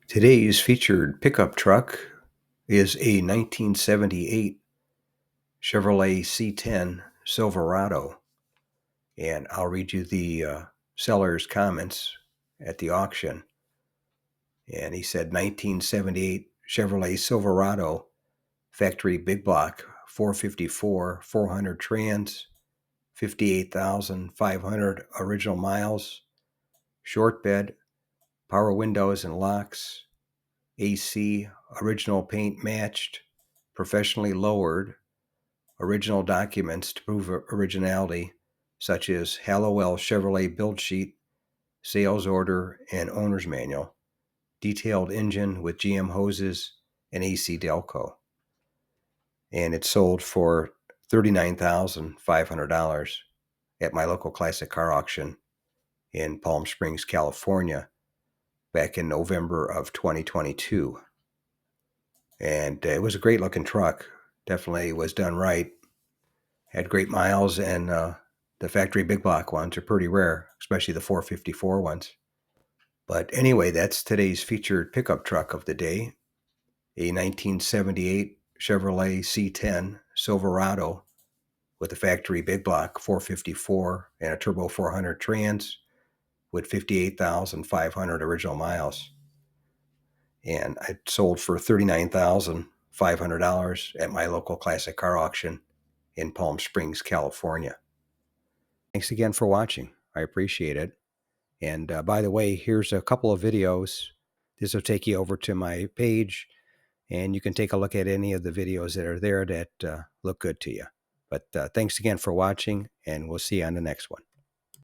Today's featured pickup truck is a 1978 Chevrolet C10 Silverado. And I'll read you the seller's comments at the auction. And he said 1978 Chevrolet Silverado, factory big block, 454, 400 trans, 58,500 original miles, short bed, power windows and locks, AC, original paint matched, professionally lowered, original documents to prove originality, such as Hallowell Chevrolet build sheet, sales order, and owner's manual, detailed engine with GM hoses and AC Delco. And it sold for $39,500 at my local classic car auction in Palm Springs, California, back in November of 2022. And it was a great looking truck. Definitely was done right. Had great miles, and the factory big block ones are pretty rare, especially the 454 ones. But anyway, that's today's featured pickup truck of the day, a 1978 Chevrolet C10 Silverado with a factory big block 454 and a turbo 400 trans with 58,500 original miles. And I sold for $39,500 at my local classic car auction in Palm Springs, California. Thanks again for watching. I appreciate it. And by the way, here's a couple of videos. This will take you over to my page, and you can take a look at any of the videos that are there that look good to you. But thanks again for watching, and we'll see you on the next one.